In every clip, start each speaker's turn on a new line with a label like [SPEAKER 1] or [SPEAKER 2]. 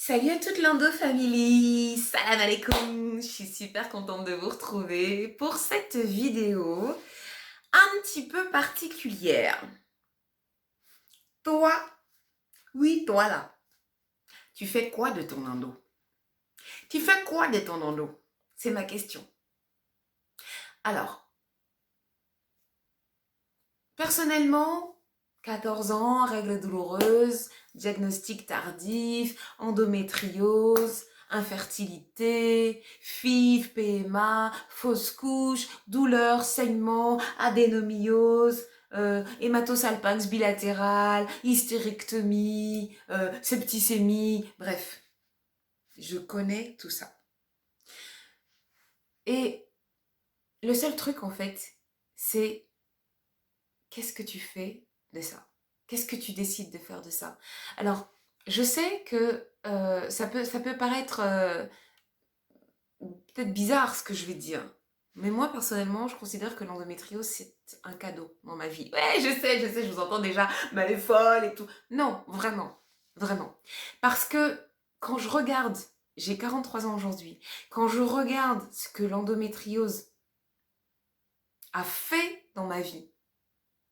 [SPEAKER 1] Salut à toute l'Endo Family, salam alaikum, je suis super contente de vous retrouver pour cette vidéo un petit peu particulière. Toi, oui toi là, tu fais quoi de ton endo? Tu fais quoi de ton endo? C'est ma question. Alors, personnellement, 14 ans, règles douloureuses, diagnostic tardif, endométriose, infertilité, FIV, PMA, fausse couche, douleur, saignement, adénomyose, hématosalpinx bilatéral, hystérectomie, septicémie, bref, je connais tout ça. Et le seul truc en fait, c'est qu'est-ce que tu fais de ça? Qu'est-ce que tu décides de faire de ça? Alors, je sais que ça peut paraître peut-être bizarre ce que je vais dire, mais moi personnellement, je considère que l'endométriose c'est un cadeau dans ma vie. Ouais, je sais, je vous entends déjà, mais elle est folle et tout. Non, vraiment, vraiment. Parce que quand je regarde, j'ai 43 ans aujourd'hui, quand je regarde ce que l'endométriose a fait dans ma vie,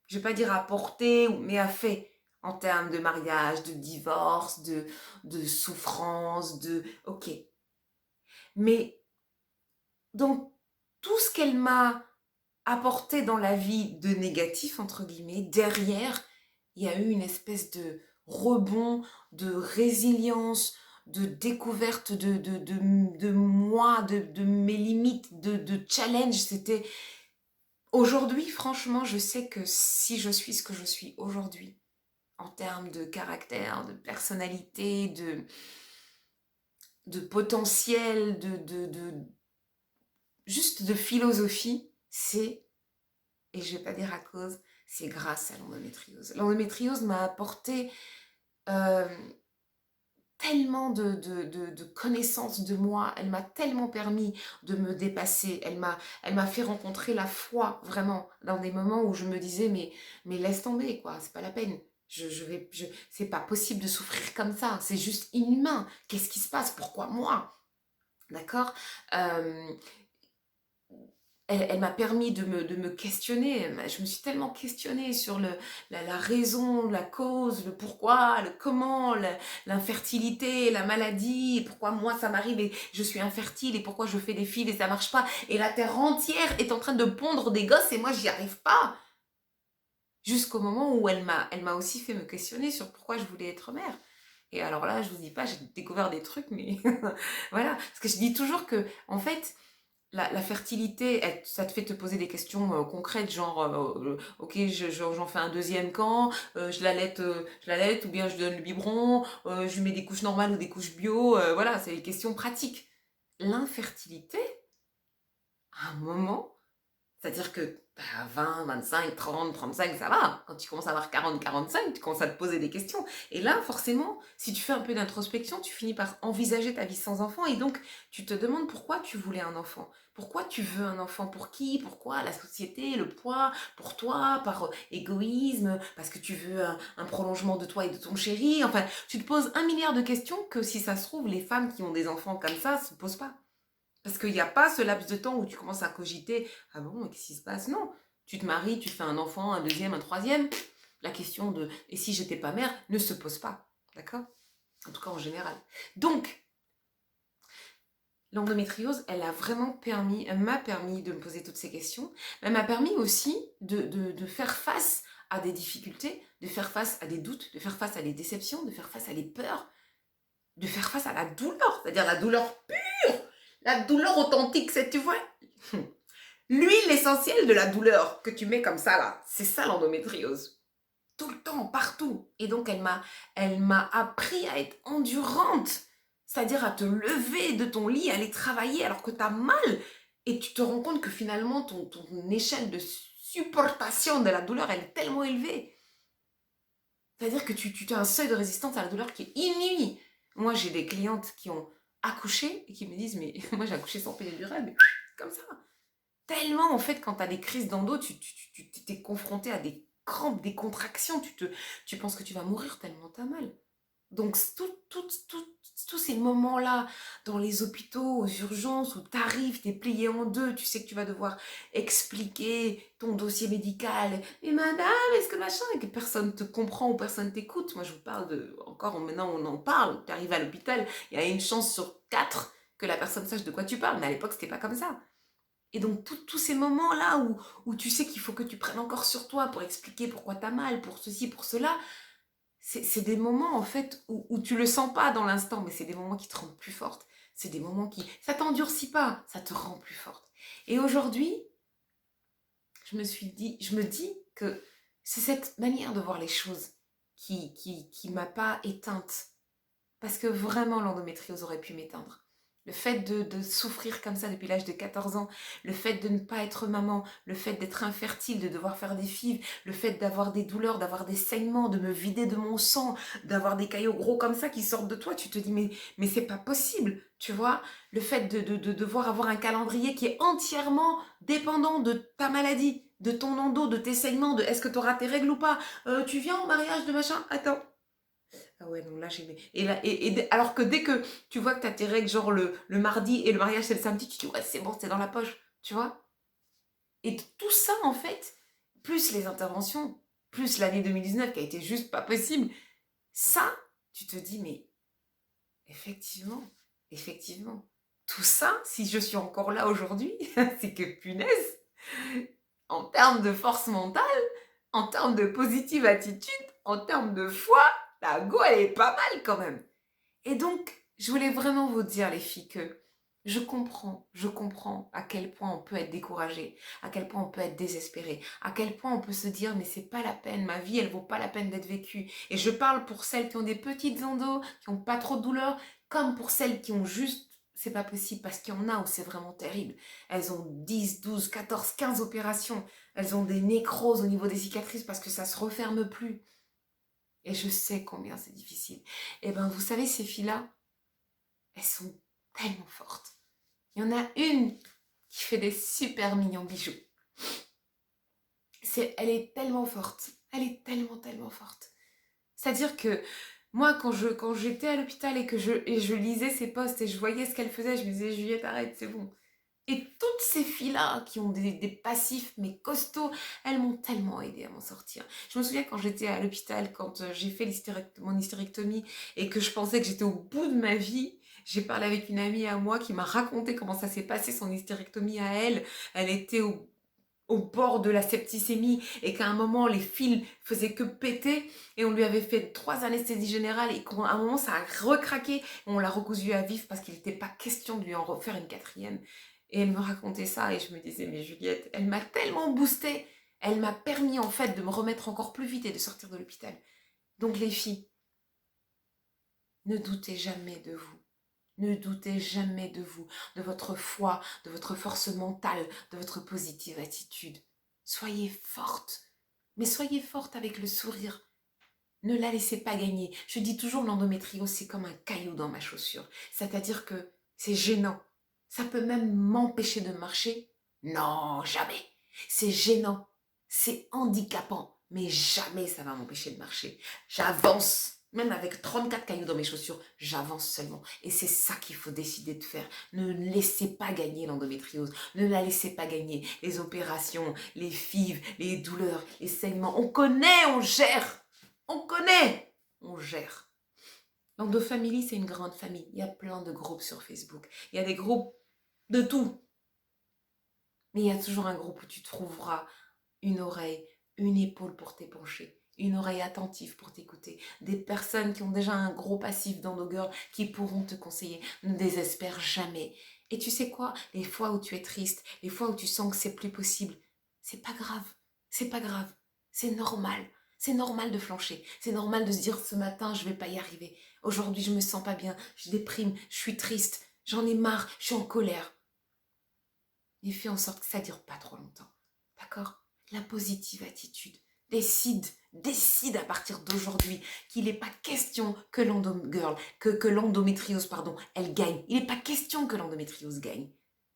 [SPEAKER 1] je vais pas dire apporter, mais a fait en termes de mariage, de divorce, de souffrance, de... Ok. Mais donc, tout ce qu'elle m'a apporté dans la vie de négatif, entre guillemets, derrière, il y a eu une espèce de rebond, de résilience, de découverte de moi, de mes limites, de challenge. C'était... Aujourd'hui, franchement, je sais que si je suis ce que je suis aujourd'hui, en termes de caractère, de personnalité, de potentiel, juste de philosophie, c'est, et je vais pas dire à cause, c'est grâce à l'endométriose. L'endométriose m'a apporté euh, tellement de connaissances de moi, elle m'a tellement permis de me dépasser, elle m'a fait rencontrer la foi, vraiment, dans des moments où je me disais, mais laisse tomber, quoi, c'est pas la peine. C'est pas possible de souffrir comme ça, c'est juste inhumain. Qu'est-ce qui se passe? Pourquoi moi? D'accord. Euh, elle m'a permis de me questionner. Je me suis tellement questionnée sur la raison, la cause, le pourquoi, le comment, l'infertilité, la maladie, et pourquoi moi ça m'arrive et je suis infertile, et pourquoi je fais des FIV et ça marche pas. Et la terre entière est en train de pondre des gosses et moi j'y arrive pas. Jusqu'au moment où elle m'a aussi fait me questionner sur pourquoi je voulais être mère. Et alors là, je vous dis pas, j'ai découvert des trucs, mais voilà. Parce que je dis toujours que, en fait, la fertilité, ça te fait te poser des questions concrètes, genre, ok, j'en fais un deuxième quand, je l'allaite, ou bien je donne le biberon, je lui mets des couches normales ou des couches bio, voilà, c'est des questions pratiques. L'infertilité, à un moment, c'est-à-dire que à 20, 25, 30, 35, ça va. Quand tu commences à avoir 40, 45, tu commences à te poser des questions. Et là, forcément, si tu fais un peu d'introspection, tu finis par envisager ta vie sans enfant. Et donc, tu te demandes pourquoi tu voulais un enfant. Pourquoi tu veux un enfant? Pour qui? Pourquoi? La société, le poids, pour toi, par égoïsme, parce que tu veux un prolongement de toi et de ton chéri. Enfin, tu te poses 1 milliard de questions que si ça se trouve, les femmes qui ont des enfants comme ça se posent pas. Parce qu'il n'y a pas ce laps de temps où tu commences à cogiter, ah bon, qu'est-ce qui se passe? Non. Tu te maries, tu fais un enfant, un deuxième, un troisième. La question de et si j'étais pas mère ne se pose pas. D'accord? En tout cas en général. Donc, l'endométriose, elle m'a permis de me poser toutes ces questions. Mais elle m'a permis aussi de faire face à des difficultés, de faire face à des doutes, de faire face à des déceptions, de faire face à des peurs, de faire face à la douleur, c'est-à-dire la douleur pure, la douleur authentique, c'est, tu vois, l'huile essentielle de la douleur que tu mets comme ça là, c'est ça l'endométriose. Tout le temps, partout. Et donc elle m'a appris à être endurante, c'est-à-dire à te lever de ton lit, aller travailler alors que tu as mal. Et tu te rends compte que finalement ton échelle de supportation de la douleur, elle est tellement élevée. C'est-à-dire que tu as un seuil de résistance à la douleur qui est inouï. Moi, j'ai des clientes qui ont accouché et qui me disent, mais moi j'ai accouché sans péridurale, mais comme ça. Tellement, en fait, quand tu as des crises d'endo, tu t'es confronté à des crampes, des contractions, tu penses que tu vas mourir tellement t'as mal. Donc, tous ces moments-là, dans les hôpitaux, aux urgences, où tu arrives, tu es plié en deux, tu sais que tu vas devoir expliquer ton dossier médical. Mais madame, est-ce que machin, et que personne te comprend ou personne t'écoute. Moi, je vous parle de, encore maintenant, on en parle. Tu arrives à l'hôpital, il y a une chance sur 4 que la personne sache de quoi tu parles. Mais à l'époque, c'était pas comme ça. Et donc, tous ces moments-là où tu sais qu'il faut que tu prennes encore sur toi pour expliquer pourquoi tu as mal, pour ceci, pour cela, c'est des moments, en fait, où tu le sens pas dans l'instant, mais c'est des moments qui te rendent plus forte. C'est des moments qui... Ça t'endurcit pas, ça te rend plus forte. Et aujourd'hui, je me dis que c'est cette manière de voir les choses qui m'a pas éteinte. Parce que vraiment, l'endométriose aurait pu m'éteindre. Le fait de souffrir comme ça depuis l'âge de 14 ans, le fait de ne pas être maman, le fait d'être infertile, de devoir faire des FIV, le fait d'avoir des douleurs, d'avoir des saignements, de me vider de mon sang, d'avoir des caillots gros comme ça qui sortent de toi, tu te dis mais c'est pas possible, tu vois. Le fait de devoir avoir un calendrier qui est entièrement dépendant de ta maladie, de ton endo, de tes saignements, de est-ce que tu auras tes règles ou pas. Tu viens au mariage de machin. Attends, ah ouais, non, là, j'ai... Et là, alors que dès que tu vois que tu as tes règles, genre le mardi et le mariage, c'est le samedi, tu te dis, ouais, c'est bon, c'est dans la poche, tu vois. Et tout ça, en fait, plus les interventions, plus l'année 2019 qui a été juste pas possible, ça, tu te dis, mais effectivement, effectivement, tout ça, si je suis encore là aujourd'hui, c'est que punaise, en termes de force mentale, en termes de positive attitude, en termes de foi, la go, elle est pas mal quand même. Et donc, je voulais vraiment vous dire, les filles, que je comprends à quel point on peut être découragé, à quel point on peut être désespéré, à quel point on peut se dire, mais c'est pas la peine, ma vie, elle vaut pas la peine d'être vécue. Et je parle pour celles qui ont des petites endos, qui ont pas trop de douleur, comme pour celles qui ont juste, c'est pas possible, parce qu'il y en a où c'est vraiment terrible. Elles ont 10, 12, 14, 15 opérations. Elles ont des nécroses au niveau des cicatrices parce que ça se referme plus. Et je sais combien c'est difficile. Et ben, vous savez, ces filles-là, elles sont tellement fortes. Il y en a une qui fait des super mignons bijoux. Elle est tellement forte. Elle est tellement, tellement forte. C'est-à-dire que moi, quand j'étais à l'hôpital et que je lisais ses posts et je voyais ce qu'elle faisait, je me disais, Juliette, arrête, c'est bon. Et toutes ces filles-là qui ont des passifs mais costauds, elles m'ont tellement aidée à m'en sortir. Je me souviens quand j'étais à l'hôpital, quand j'ai fait mon hystérectomie et que je pensais que j'étais au bout de ma vie, j'ai parlé avec une amie à moi qui m'a raconté comment ça s'est passé son hystérectomie à elle. Elle était au bord de la septicémie et qu'à un moment les fils faisaient que péter et on lui avait fait 3 anesthésies générales et qu'à un moment ça a recraqué et on l'a recousu à vif parce qu'il n'était pas question de lui en refaire une quatrième. Et elle me racontait ça et je me disais, mais Juliette, elle m'a tellement boostée, elle m'a permis en fait de me remettre encore plus vite et de sortir de l'hôpital. Donc les filles, ne doutez jamais de vous. Ne doutez jamais de vous, de votre foi, de votre force mentale, de votre positive attitude. Soyez forte, mais soyez forte avec le sourire. Ne la laissez pas gagner. Je dis toujours l'endométriose, c'est comme un caillou dans ma chaussure. C'est-à-dire que c'est gênant. Ça peut même m'empêcher de marcher. Non, jamais. C'est gênant. C'est handicapant. Mais jamais ça va m'empêcher de marcher. J'avance. Même avec 34 cailloux dans mes chaussures, j'avance seulement. Et c'est ça qu'il faut décider de faire. Ne laissez pas gagner l'endométriose. Ne la laissez pas gagner. Les opérations, les FIV, les douleurs, les saignements. On connaît, on gère. On connaît, on gère. L'Endofamily, c'est une grande famille. Il y a plein de groupes sur Facebook. Il y a des groupes de tout. Mais il y a toujours un groupe où tu trouveras une oreille, une épaule pour t'épancher, une oreille attentive pour t'écouter, des personnes qui ont déjà un gros passif d'endogirl qui pourront te conseiller. Ne désespère jamais. Et tu sais quoi? Les fois où tu es triste, les fois où tu sens que c'est plus possible, c'est pas grave. C'est pas grave. C'est normal. C'est normal de flancher. C'est normal de se dire ce matin, je vais pas y arriver. Aujourd'hui, je me sens pas bien. Je déprime. Je suis triste. J'en ai marre. Je suis en colère. Et fais en sorte que ça dure pas trop longtemps. D'accord? La positive attitude. Décide à partir d'aujourd'hui qu'il n'est pas question que l'endométriose, elle gagne. Il n'est pas question que l'endométriose gagne.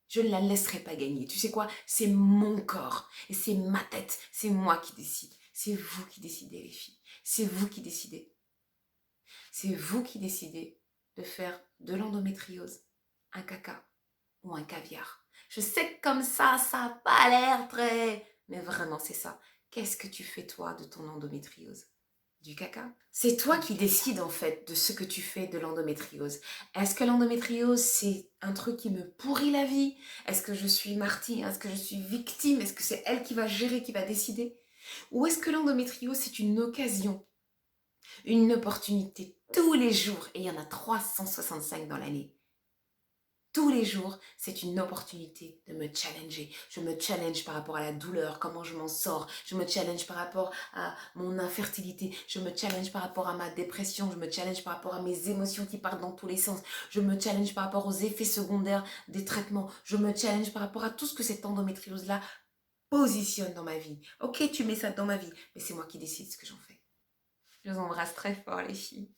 [SPEAKER 1] Je ne la laisserai pas gagner. Tu sais quoi? C'est mon corps et c'est ma tête. C'est moi qui décide. C'est vous qui décidez, les filles. C'est vous qui décidez. C'est vous qui décidez de faire de l'endométriose un caca ou un caviar. Je sais que comme ça n'a pas l'air très... Mais vraiment, c'est ça. Qu'est-ce que tu fais toi de ton endométriose? Du caca? C'est toi qui décides en fait de ce que tu fais de l'endométriose. Est-ce que l'endométriose c'est un truc qui me pourrit la vie? Est-ce que je suis martyre? Est-ce que je suis victime? Est-ce que c'est elle qui va gérer, qui va décider? Ou est-ce que l'endométriose c'est une occasion, une opportunité tous les jours, et il y en a 365 dans l'année. Tous les jours, c'est une opportunité de me challenger. Je me challenge par rapport à la douleur, comment je m'en sors. Je me challenge par rapport à mon infertilité. Je me challenge par rapport à ma dépression. Je me challenge par rapport à mes émotions qui partent dans tous les sens. Je me challenge par rapport aux effets secondaires des traitements. Je me challenge par rapport à tout ce que cette endométriose-là positionne dans ma vie. Ok, tu mets ça dans ma vie, mais c'est moi qui décide ce que j'en fais. Je vous embrasse très fort, les filles.